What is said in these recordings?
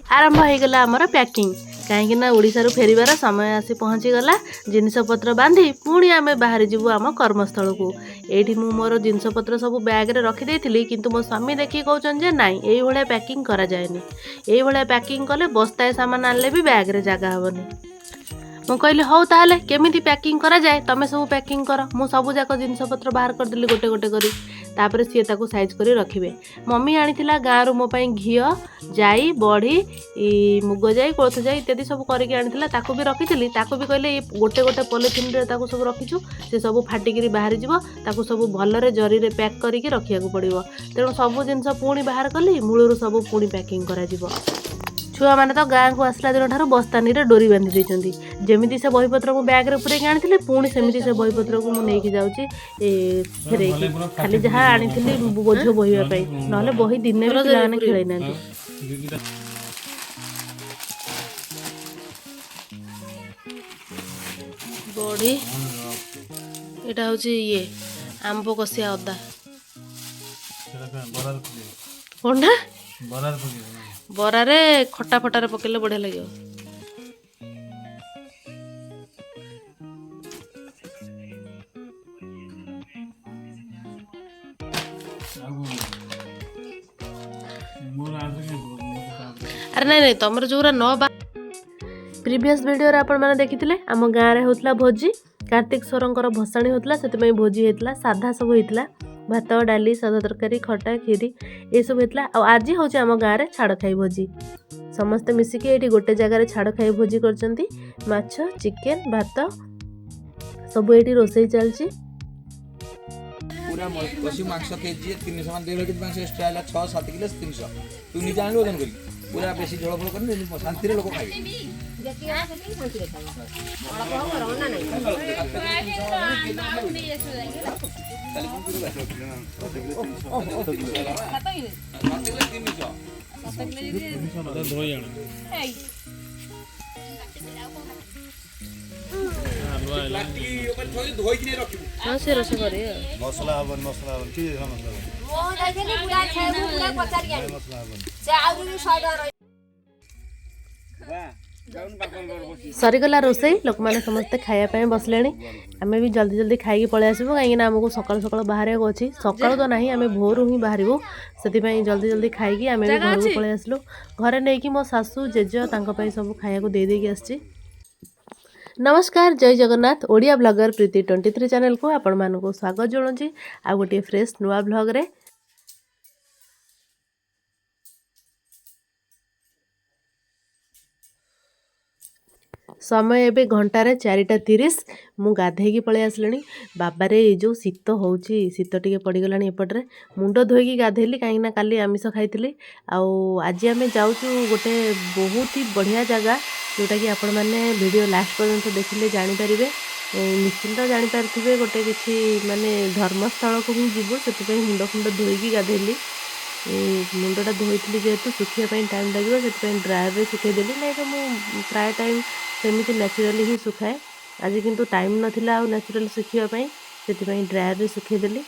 आरंभ हो गला आमर पैकिंग कहीं ओडिशारू फेरिबार समय आसी पहुँचीगला जिनपतर बांधि पुणी आम बाहरी जीवु आम कर्मस्थल को ये मोर जिनपतर सब बैग्रे रखिदेली किंतु मो स्वामी देखिए कहते जे नाई ये पैकिंग करा जाएनी ये पैकिंग कले बस्ताए सामान आनले भी बैग्रे जगह हेनी मु कहली हौ ताहले केमिति पैकिंग करा जाए तमे सब पैकिंग कर मु सब जाक जिनपतर बाहर करदेली गोटे गोटे करी तापर सी ताको साइज करी रखिबे। मम्मी आनीथिला गाँव मो पई घिओ जाई बड़ी मुग जाई कोलथ जाई इत्यादि सब करके आनीथिला ताको भी रखिथिली ताको भी कहले गोटे गोटे पॉलिथिन रे ताको सब रखिछु से सब फाटिकी बाहरी जीवो ताको सब भलरे जरी रे पैक करिके रखियाको पड़िबो तेणु सब जिनस पुणी बाहर कली मूलरू सब पुणी पैकिंग करा जीवो। छुआ मैंने तो गाँव को आसला दिन ठार बस्तानी रे डोरी बांधि देइछंती जेमिति से बहीपत्र को बैग रे पुरेकी आनी पुणी सेमिति से बहीपत्र को मुझे जाऊँगी फेरेकी खाली जहाँ आनी बोझ बोहवाई ना बही दिन भी पिलाने खेल ना बड़ी यहाँ हूँ ये आंब कषिया अदा कौन बरारे खटा फटारे पकेले बढ़िया लगे। अरे नहीं तुम जो न प्रीवियस वीडियो रे आपण माने देखिथिले आम गाँव रे होतला भोजी कार्तिक स्वरंकर भसाणी होतला सेते भोजी हेतला साधा सब हेतला भात डाली सादा तरकारी खटा खीरी ये सब हेतला आ आज हूँ आम गाँव में छाड़ खाई भोजी समस्ते मिसिकी ये गोटे जगार छाड़ खाई भोजी करचंती माछ चिकेन भात सब ये रोसई चलची पूरा पशु मांस केजी 300 मान 2 किलो मांस एक्स्ट्रा है 6-7 किलो 300 तू निजे आन वजन करी पूरा बेसी जळ फळ करनी शांति रे लोक खाइबे जति आ जति शांति रे खाइबे अळप हो करना नहीं खाली कोन पूरा हाँ से रस करे मसला हबन की मसला मो देखली पूरा छे पूरा पचारी आनी से आउरी 100 डर सरीगला रोसई लोक मैंने समस्ते खायापी बसले आम भी जल्दी जल्दी खाई पलि आसबू कहीं आमको सकाल सकाल बाहर अच्छी सकाल तो ना आम भोर ही बाहर से जल्दी जल्दी खाई आम भी घर को पलि आसलु घरे नहीं मो सासू जेज सब खाया दे देकी आसी। नमस्कार जय जगन्नाथ ओडिया ब्लॉगर प्रीति 23 चैनल को आपण मानक स्वागत जनाऊँगी आ गोटे फ्रेश नुआ ब्लॉग रे। समय एबे घंटारे 4:30 मु गाधेकी पलि आसली बाबारे जो शीत होउची शीत टिके पड़गला एपटे मुंड धोईकी गाधेली कहीं काली आमिष खाई आज आम जाऊँ गोटे बहुत ही बढ़िया जगह जोटा कि आपण मैंने वीडियो लास्ट पर्यंत देखिले जानीपारे निश्चिंत जानीपारे गोटे किसी माने धर्मस्थल को ही जीवु से मुंड फुंड धोईकी गाधेली मुंडा धोई जेहेतु सुखापी टाइम लगे से ड्रायर सुखेदेली नहीं तो मुझे प्राय टाइम सेमती नेचुराली ही सुखाए आज किंतु टाइम नाला नेचुराली सुखापी से ड्रायर सुखेदेली।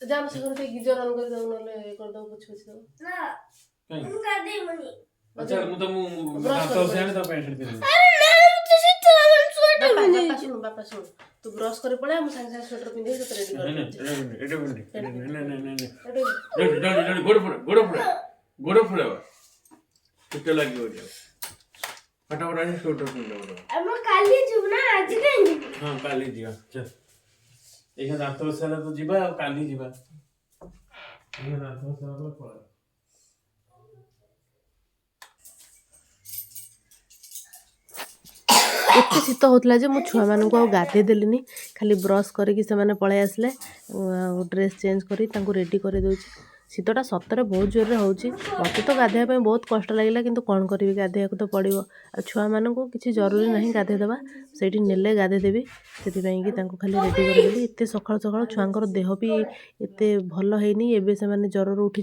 जाम से घर पे गीजर ऑन कर दो नले कर दो कुछ कुछ दो ना मु कर दे मनी अच्छा मु तो रास्ता से आने तो पैंट दे अरे मैं तो स्वेटर पिंदे बापा सुन तू ब्रश करे पड़े हम संग संग स्वेटर पिंदे तो रेडी कर नहीं गोड़ फुड़े कितने लगी हो जाओ फटाफट आने स्वेटर पिंदे हम काली जीव ना आज नहीं हां काली जिया चल एक दांत सारा तो जीवा काली जीवा एक दांत सारा तो पड़ा एते शीत होता जे मु छुआ मानू गाधे देली खाली ब्रश करके से पलि आसले ड्रेस चेंज करी रेडी कर दूची शीतटा सतरे बहुत जोर हो मत तो गाधेवाई बहुत कष्ट लगे कि कौन करी गाधे तो पड़ो आ छुआ मानू किसी जरूरी ना गाधेदेवा से ने गाधेदेवी से खाली रेडी करदेली एत सका सका छुआर देह भी एत भल है एबे से ज्वर उठी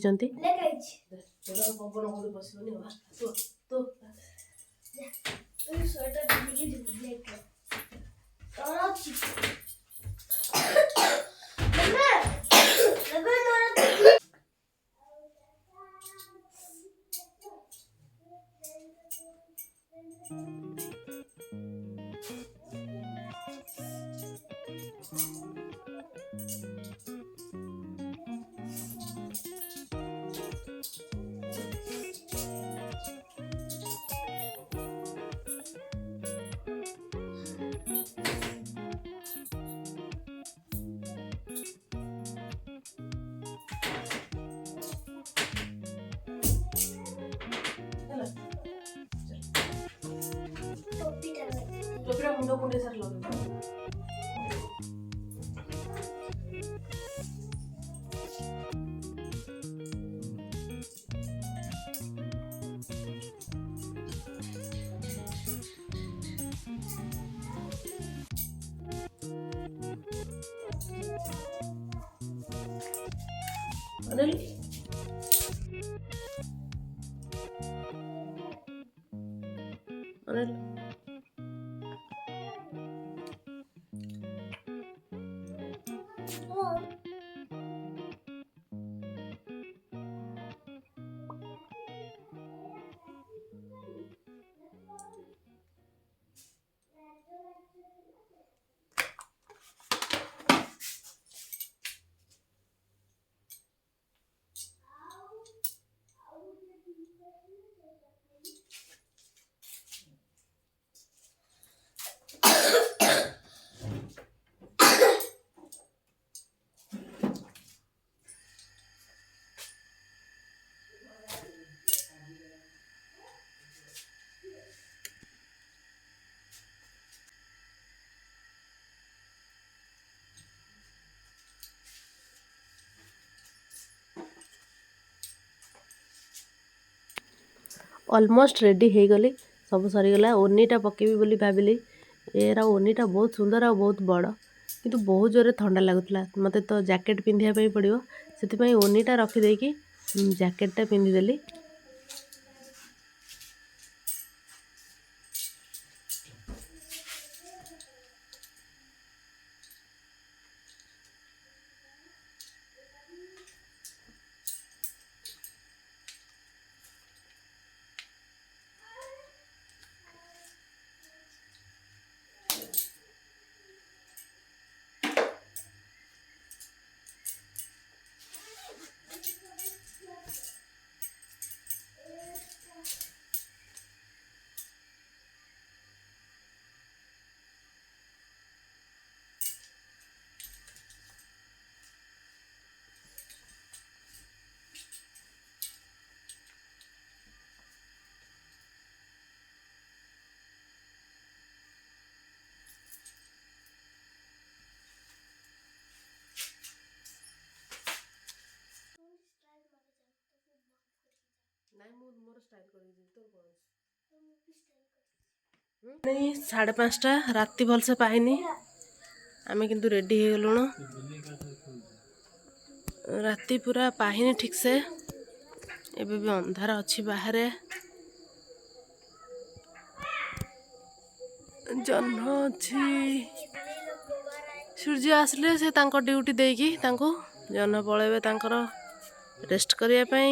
मुंड कुंडे सार लगे अनिल अनिल ऑलमोस्ट रेडी हो गली सब सरीगला ओनीटा पकेबी बोली भाविली एरा ओनीटा बहुत सुंदर और बहुत बड़ किंतु बहुत जोरे ठंडा लगुला मत तो जैकेट पिंधापी पड़ो से ओनीटा रखिदेकी जैकेटटा पिंधिदेली नहीं 5:30 राति भलसे पाइनी आमे किंतु रेडी हो गलुण राति पूरा पाहिनी ठीक से एबे भी अंधार अच्छी बाहर जह्न अच्छी सूर्य आसले से तांको ड्यूटी देकी तांको जह्न पळेबे तांकर रेस्ट करिया पई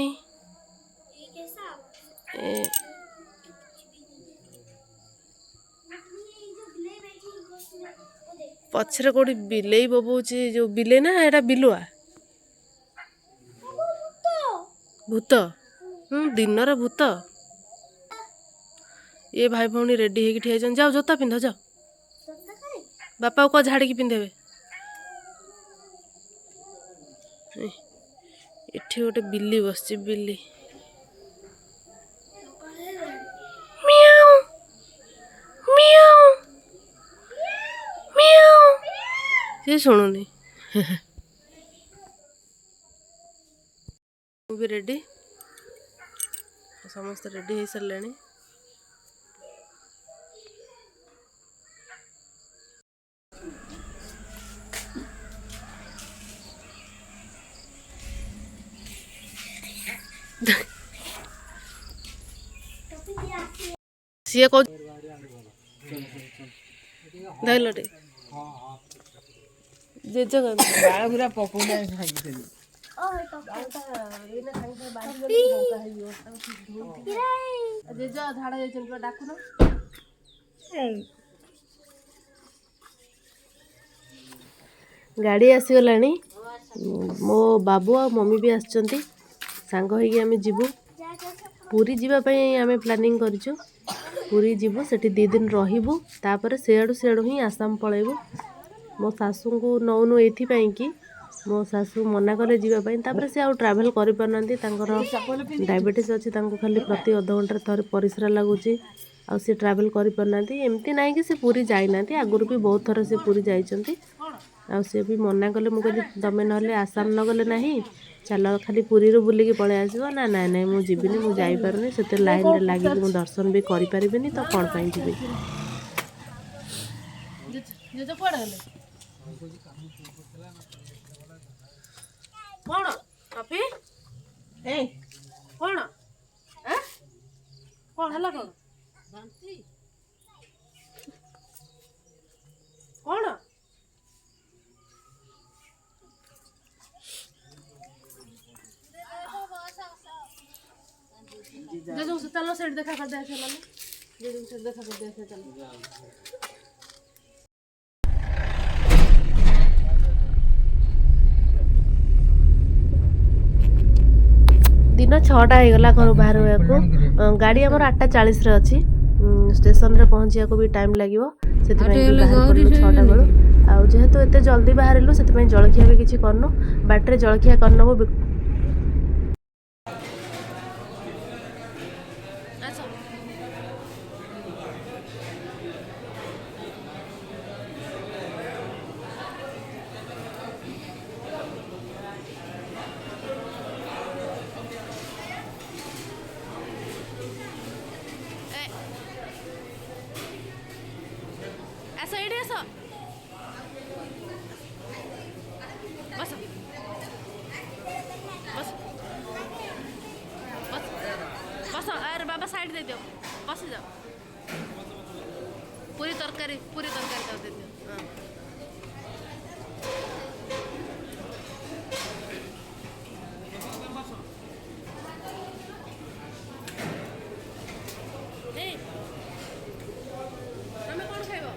पछरे कोडी बिलेई बबौची जो बिले ना एटा बिलुआ भूत दिन रे भूत ये भाई भौणी रेडी होगी ठिया जाओ जाओ जोता पिंध जाओ बापा को झाड़ी पिंधेबे इठी गोटे बिल्ली बसची बिल्ली मियाऊ मियाऊ ये ଶୁଣୁନି। ମୁଁ ବି ରେଡ଼ି, ସମସ୍ତେ ରେଡ଼ି ହେଇସାରିଲେଣି। ସିଏ କହୁ ଦେଖିଲ ଟିକେ ଜେଜ ବାଳଗୁରା ପକଉନା ଖାଇଥିଲି। ଜେଜ ଝାଡ଼ା ଯାଇଛନ୍ତି ଡାକୁନ। ଗାଡ଼ି ଆସିଗଲାଣି। ମୋ ବାବୁ ଆଉ ମମି ବି ଆସିଛନ୍ତି। ସାଙ୍ଗ ହେଇକି ଆମେ ଯିବୁ ପୁରୀ ଯିବା ପାଇଁ ଆମେ ପ୍ଲାନିଂ କରିଛୁ। ପୁରୀ ଯିବୁ, ସେଠି 2 ଦିନ ରହିବୁ, ତାପରେ ସିଆଡ଼ୁ ହିଁ ଆସାମ ପଳେଇବୁ। ମୋ ଶାଶୁଙ୍କୁ ନଉନୁ ଏଇଥିପାଇଁ କି ମୋ ଶାଶୁ ମନା କଲେ ଯିବା ପାଇଁ। ତାପରେ ସେ ଆଉ ଟ୍ରାଭେଲ୍ କରିପାରୁନାହାନ୍ତି, ତାଙ୍କର ଡାଇବେଟିସ୍ ଅଛି, ତାଙ୍କୁ ଖାଲି ପ୍ରତି ଅଧଘଣ୍ଟାରେ ଥରେ ପରିସ୍ରା ଲାଗୁଛି। ଆଉ ସେ ଟ୍ରାଭେଲ୍ କରିପାରୁନାହାନ୍ତି। ଏମିତି ନାହିଁ କି ସେ ପୁରୀ ଯାଇନାହାନ୍ତି, ଆଗରୁ ବି ବହୁତ ଥର ସେ ପୁରୀ ଯାଇଛନ୍ତି। ଆଉ ସେ ବି ମନା କଲେ। ମୁଁ କହିଲି ତମେ ନହେଲେ ଆସାମ ନ ଗଲେ ନାହିଁ, ଚାଲ ଖାଲି ପୁରୀରୁ ବୁଲିକି ପଳେଇ ଆସିବ। ନା ନାଇଁ ମୁଁ ଯିବିନି, ମୁଁ ଯାଇପାରୁନି, ସେତେ ଲାଇନରେ ଲାଗିକି ମୁଁ ଦର୍ଶନ ବି କରିପାରିବିନି, ତ କ'ଣ ପାଇଁ ଯିବି। କ'ଣ କଫି କ'ଣ କ'ଣ ହେଲା କ'ଣ କ'ଣ ଚାଲ ସେଠି ଦେଖା କରିଦେଇ ଆସିବା ନହେଲେ ସେଠି ଦେଖା କରିଦେଇ ଆସିବା ଚାଲ। ଦିନ 6ଟା ହେଇଗଲା ଘରୁ ବାହାରିବାକୁ। ଗାଡ଼ି ଆମର 8:40ରେ ଅଛି। ଷ୍ଟେସନରେ ପହଞ୍ଚିବାକୁ ବି ଟାଇମ୍ ଲାଗିବ, ସେଥିପାଇଁ ବି ବାହାରି ପଡ଼ିଲୁ 6ଟା ବେଳୁ। ଆଉ ଯେହେତୁ ଏତେ ଜଲ୍ଦି ବାହାରିଲୁ, ସେଥିପାଇଁ ଜଳଖିଆ ବି କିଛି କରିନୁ। ବାଟରେ ଜଳଖିଆ କରିନେବୁ। ଆସ ଏଇଠି ଆସ, ବସ ବସ ବସ ବସ। ଆରେ ବାବା ସାଇଡ୍ ଦେଇଦିଅ, ବସିଯାଅ। ପୁରୀ ତରକାରୀ ତାକୁ ଦେଇଦିଅ। ହଁ ତମେ କ'ଣ ଖାଇବ?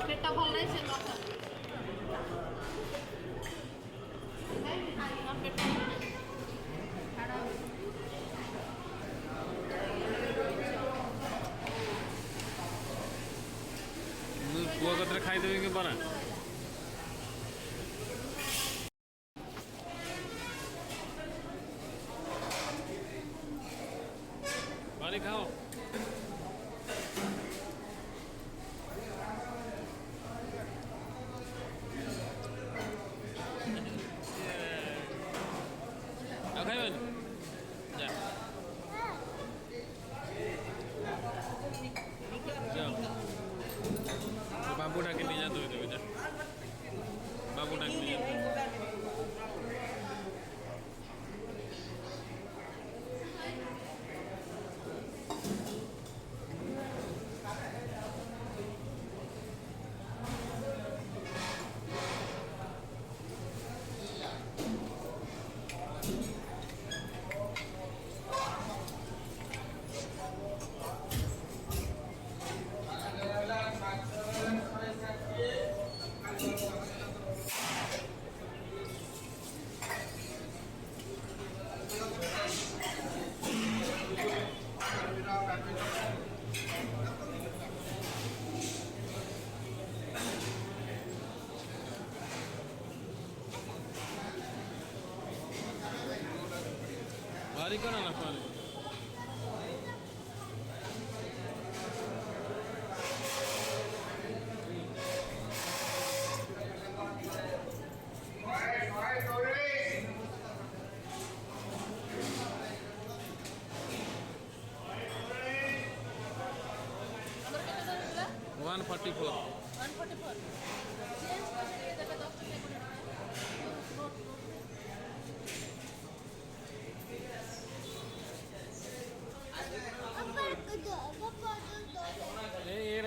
ପେଟ ଭଲ ନାହିଁ ସେ ପୁଅ କତିରେ ଖାଇଦେବି କି ବରା? ପାଣି ଖାଅ। ଆଉ ଖାଇବନି? ଯା ବାବୁ ଡାକି ନେଇ ଯା, ବାବୁ ଡାକି ନେଇ ଯା।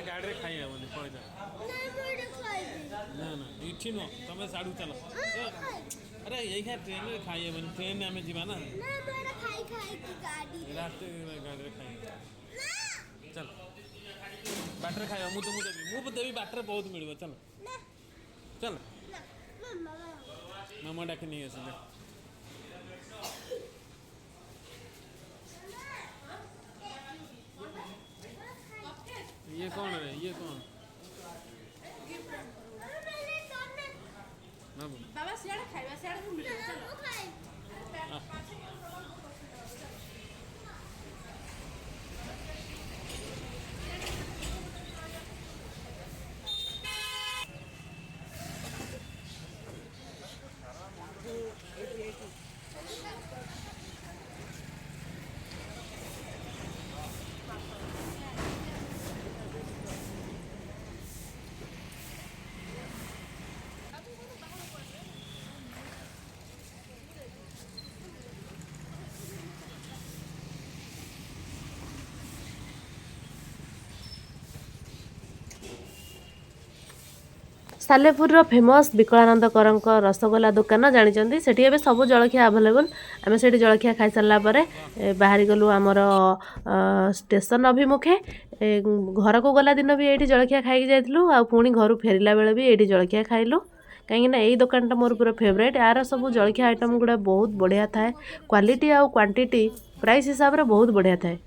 गाड़ी खाई हेनी पड़े ना ना इठी नुह तुम साड़ू चल अरे यही ट्रेन में खाई हेनी ट्रेन में आम जा ना रात गाड़ी खाई चल बाटर खाइबा मुझे देवी बाटर बहुत मिल चल चल मामा डाक नहीं आस ये कौन है ये कौन बाबा सियाड़ा खाइबा सियाड़ा मिल चलो ସାଲେପୁରର ଫେମସ୍ ବିକଳାନନ୍ଦ କରଙ୍କ ରସଗୋଲା ଦୋକାନ ଜାଣିଛନ୍ତି ସେଠି ଏବେ ସବୁ ଜଳଖିଆ ଆଭେଲେବୁଲ୍। ଆମେ ସେଠି ଜଳଖିଆ ଖାଇସାରିଲା ପରେ ବାହାରି ଗଲୁ ଆମର ଷ୍ଟେସନ ଅଭିମୁଖେ। ଘରକୁ ଗଲା ଦିନ ବି ଏଇଠି ଜଳଖିଆ ଖାଇକି ଯାଇଥିଲୁ ଆଉ ପୁଣି ଘରୁ ଫେରିଲା ବେଳେ ବି ଏଇଠି ଜଳଖିଆ ଖାଇଲୁ କାହିଁକିନା ଏଇ ଦୋକାନଟା ମୋର ପୁରା ଫେଭରାଇଟ୍। ୟାର ସବୁ ଜଳଖିଆ ଆଇଟମ୍ ଗୁଡ଼ା ବହୁତ ବଢ଼ିଆ ଥାଏ, କ୍ୱାଲିଟି ଆଉ କ୍ୱାଣ୍ଟିଟି ପ୍ରାଇସ୍ ହିସାବରେ ବହୁତ ବଢ଼ିଆ ଥାଏ।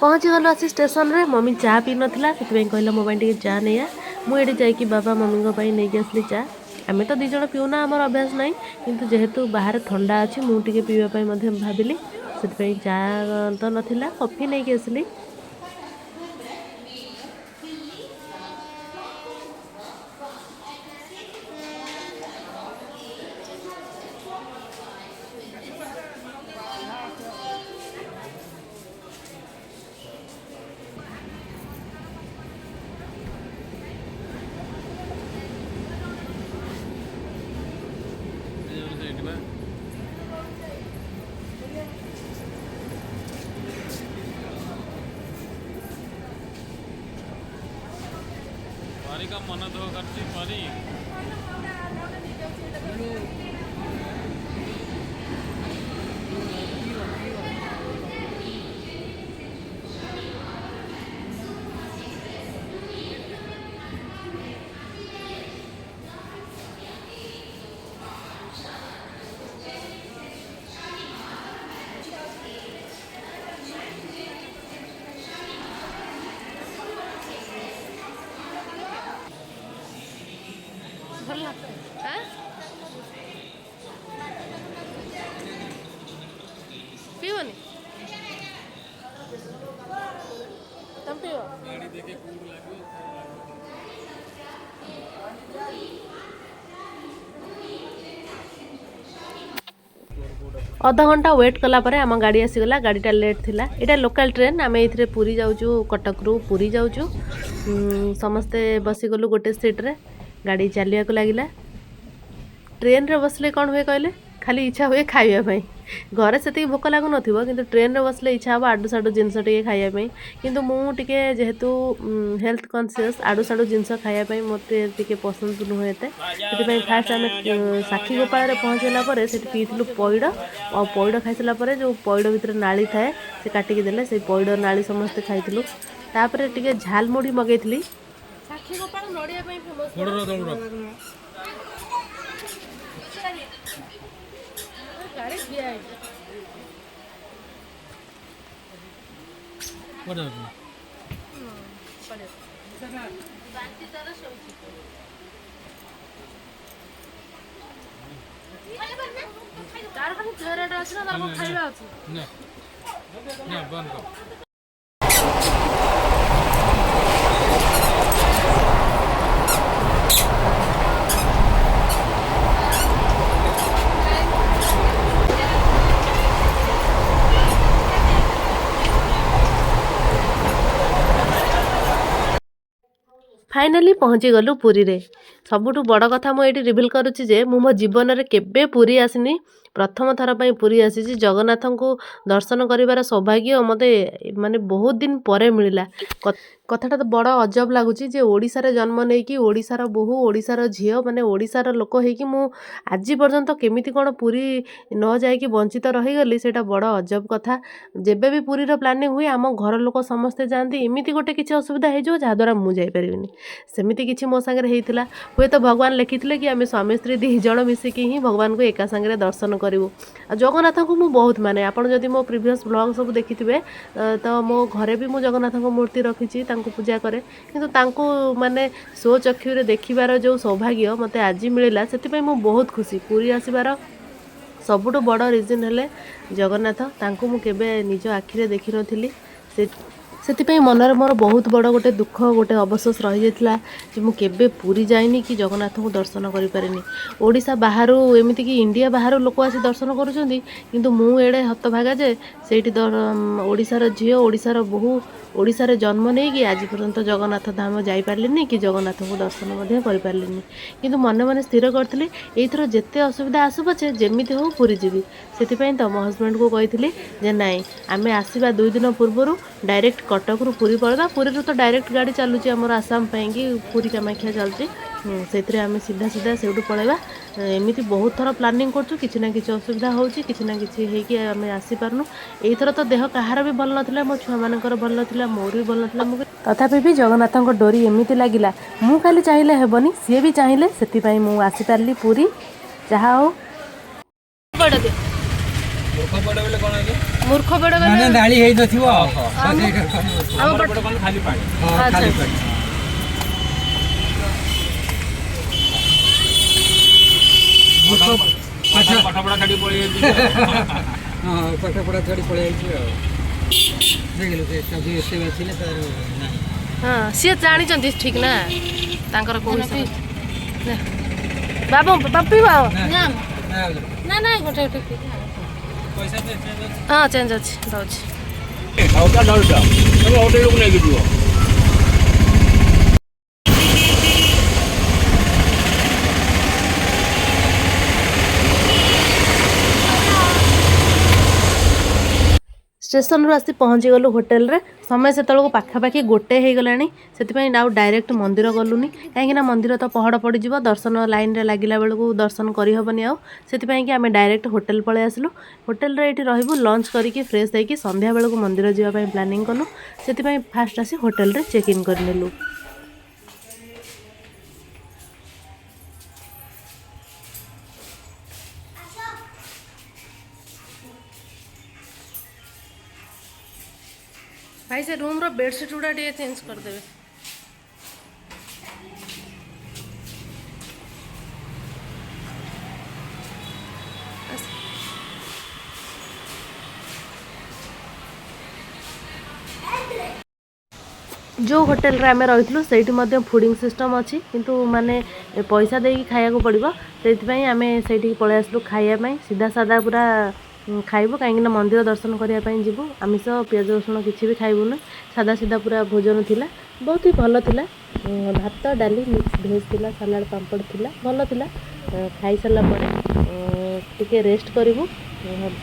ପହଞ୍ଚିଗଲୁ ଆସି ଷ୍ଟେସନରେ। ମମି ଚା ପିଇ ନଥିଲା, ସେଥିପାଇଁ କହିଲା ମୋ ପାଇଁ ଟିକେ ଚା ନେଇ ଆ। ମୁଁ ଏଠି ଯାଇକି ବାବା ମମିଙ୍କ ପାଇଁ ନେଇକି ଆସିଲି ଚା। ଆମେ ତ ଦୁଇ ଜଣ ପିଉନା, ଆମର ଅଭ୍ୟାସ ନାହିଁ, କିନ୍ତୁ ଯେହେତୁ ବାହାରେ ଥଣ୍ଡା ଅଛି ମୁଁ ଟିକେ ପିଇବା ପାଇଁ ମଧ୍ୟ ଭାବିଲି, ସେଥିପାଇଁ ଚା ତ ନଥିଲା, କଫି ନେଇକି ଆସିଲି। परी का मन दुख करती परी ଭଲ अध घंटा वेट कला परे आम गाड़ी आसीगला गाड़ीटा लेट थिला एटा लोकल ट्रेन आम ये पुरी जाऊँ कटक रु पुरी जाऊँ समस्ते बसीगलु गोटे सीट्रे गाड़ी चलिया लगिला ट्रेन रे बसले कौन हुए कहले खाली इच्छा हुए खाइबाई घरे से भोक लगुन कि ट्रेन रे बसले इच्छा हम आडू साडू जिनस टे खाइबाई किंतु मुझे जेहेतु हेल्थ कॉन्शियस आडू साडू जिनस खाइबाई मत पसंद नुहे से फास्ट आम साक्षी गोपाल पहुँचला से पीलु पैड़ और पैड़ खाई सारा जो पैड़ भितर नाली थाए से काटिकी देले से पैड़ नाली समस्ते खाइलु तापर टे झालमुढ़ी मगेली साक्षी गोपाल नड़िया फेमस गाड़ी दिया है तार खाली चेहराटा अछि ना तार खाइबा अछि ना ना बंद कर फाइनाली पहुँची गलु पुरी रे सबुठु बड़ कथा मुझे रिविल करुच्ची जे मो जीवन में केबे पुरी आसनी प्रथम थर पर पुरी आसी जगन्नाथ को दर्शन करिवार सौभाग्य मते माने बहुत दिन परे मिलला कथाटा तो बड़ अजब लगुच ओडिशार जन्म नहीं कि ओडिशार बोहू ओडिशार झील माने ओडिशार लोक होइकि मु आज पर्यंत केमिति कौन पुरी न जाइकि वंचित रहीगली सेटा बड़ अजब कथा जेबे भी पुरीर प्लानिंग हुए आम घर लोक समस्ते जाती एमती गोटे किसी असुविधा हो जहाँद्वारा मुझे जापरिनी सेमती किसी मो सागर होता हुए तो भगवान लिखिते कि आम स्वामी स्त्री 2 जण मिसिकी ही भगवान को एका सागर दर्शन करूँ जगन्नाथ को मुझे बहुत माने आपड़ जदि मो प्रिवियस ब्लॉग सब देखि तो मो घरे भी मुझे जगन्नाथ मूर्ति रखी पूजा करे किंतु तांको माने सो चक्षुरे देखिबार जो सौभाग्य मते आज मिलला से मु बहुत खुशी पूरी आसबार सबुठु बड़ रिजन हेले जगन्नाथ तांको मु केबे निज आखिरे देखि नथिली से मनरे मोर बहुत बड़ गोटे दुख गोटे अवशोष रही जाता कि मु केबे पूरी जाइनी कि जगन्नाथ को दर्शन करि पारिनी ओडिशा बाहर एमती कि इंडिया बाहर लोक आसी दर्शन करुछंती किंतु मु एडे हतभागा जे सेठी ओडिशार झील ओडिशार बहु ओडिशार जन्म नहीं कि आज पर्यंत जगन्नाथ धाम जाई पारलिनी कि जगन्नाथ को दर्शन मध्य करि पारलिनी किंतु मन मन स्थिर करथिली एथर जेते असुविधा आसु पछे जेमिति हो पूरी जीवी सेति तो मो हस्बैंड को कही जे नाई आमे आसीबा 2 दिन पूर्व डायरेक्ट कटक रु पुरी पड़वा पुरी तो डायरेक्ट गाड़ी चलुची आमर आसाम कि पुरी कामाख्या चलुची से आम सीधा सीधा से पलैबा एमती बहुत थर प्लानिंग करछु किछि ना किछि असुविधा होउची किछि ना किछि हेकि आमे आसी पारनु एथर तो देह कहार भी भल नथिला मो छुआ मानकर भल नथिला मोर भी भल नथिला मु तथापि भी जगन्नाथଙ୍କ डोरी एमती लागिला मु खाली चाहिले हेबनी सी भी चाहिले सेति पई मु आसी पारली पुरी जहा हो बड़ दे मूर्ख बड़ माने डाली हेइ नथिबो हम बड़ खाली पानी खाली पानी पाठपढ़ा छाड़ी पड़े हाँ पाठपढ़ा छाड़ी पड़े हाँ सी जानी ठीक ना तांकर बाबू बापी ना ना गोटे हाँ चेंज अच्छे दौर स्टेशन रु आसी पहुँची गलु होटेल रे समय से पाखापाखि 1 हो गलानी से आउ डायरेक्ट मंदिर गलुनी कहीं मंदिर तो पहड़ पड़ जाव दर्शन लाइन रे लगिला बेलू दर्शन करहबनी आउ से आम डायरेक्ट होटेल पलि आसलु होटेल रे रहबू लंच करके फ्रेश होकर संध्या बेलू मंदिर जावाई प्लानिंग कलु से फास्ट आसी होटेल रे चेक इन करनेलु भाई से रूम रो बेडशीट गुड़ा टे चेंज कर देबे जो होटेल रे आमे रहितलु सेठी मध्ये फूडिंग सिस्टम अछि किंतु माने पैसा देकी खाया को पड़िबो सेति पई आमे सेठी पळे आसलु खाइया पई सीधा सादा पूरा खाइबो काहेकि ना मंदिर दर्शन करिया पई जिवु आमिष पियाज रसुण किछि भी खाइबुन सादा सीधा पूरा भोजन थिला बहुत ही भलो थिला भात डाली मिक्स भेज थिला सलाड पापड़ थिला भलो थिला खाई सला परे टिके रेस्ट करिवु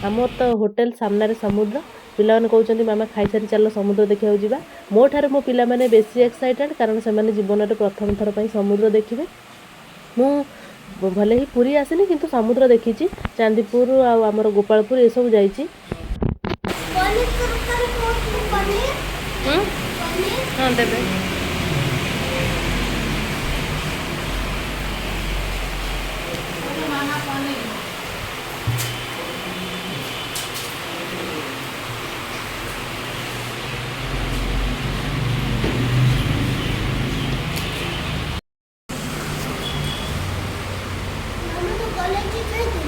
हमर तो होटेल सामने रे समुद्र पिला माने कहउचंदी मामा खाई सारी चलो समुद्र देखिया जिबा मो ठारे मो पिला माने बेसी एक्साइटेड कारण से माने जीवन रे प्रथम थर पई समुद्र देखिबे मु भले ही पुरी आसेनी किंतु समुद्र देखिची चांदीपुर आ हमर गोपालपुर ए सब जाईची पनीर तरकारी कोट पनीर हां देबे हम तो कॉलेज गए थे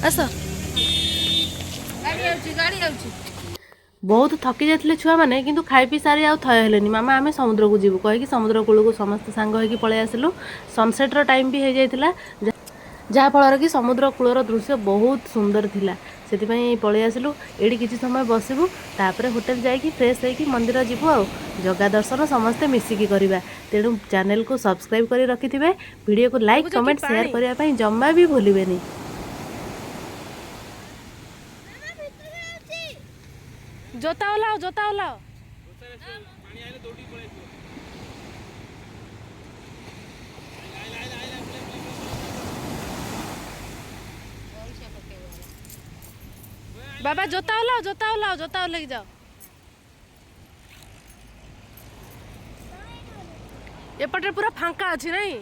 आस गाड़ी आउची बहुत थकी जाते छुआ मैंने किंतु खाई पी सारी आउ थय हेलेनी मामा आमे समुद्र को जीवु कहि समुद्र कूल को समस्त सांग होइकी पळे आसिलु सनसेट रो टाइम भी हो जाइतिला जहाँ फल कि समुद्र कूलर दृश्य बहुत सुंदर थिला से पलि आसिलु एठी किछि समय बसिबु तापरे होटेल जाइकी फ्रेश होइकी मंदिर जीवु आ जगा दर्शन समस्ते मिसिकी करिबा तेणु चैनल को सब्सक्राइब करी रखिथिबे वीडियो को लाइक कमेंट शेयर करिया पई जम्मा भी भूलिबेनी। जोता ओलाओ बाबा जोता ओलाओ लेके जाओ एपटे पूरा फांका अच्छी नहीं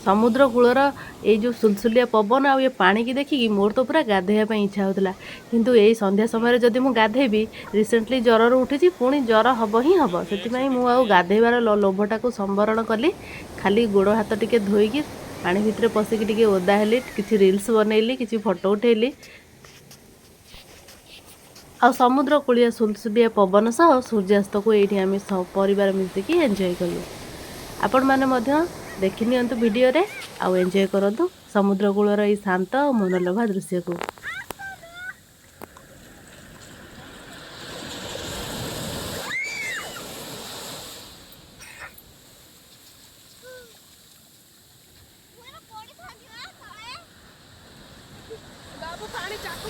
समुद्र कूलर ये जो सुलसुलिया पवन आ ये पानी की देखिकी मोर तो पूरा गाधेया इच्छा होता किंतु यही संध्या समय जदि मु गाधेबी रिसेंटली ज्वर उठी पुणी ज्वर हम ही हम से गाधेबार लोभटा को संवरण कली खाली गोड़ हाथ टिके धोईकी पानी भितर पशिकी टिके ओदा हेली किछि रील्स बनैली किछि फोटो उठेली आ समुद्र कूलिया सुलसुलिया पवन सह सूर्यास्त को ये आम परिवार मिसिकी एंजॉय कलु आपण माने मध्य देखि नियंतु वीडियो रे आउ एंजॉय करंतु समुद्र कूलर ई शांत और मनोलोभा दृश्य को। बाबू पानी चाकू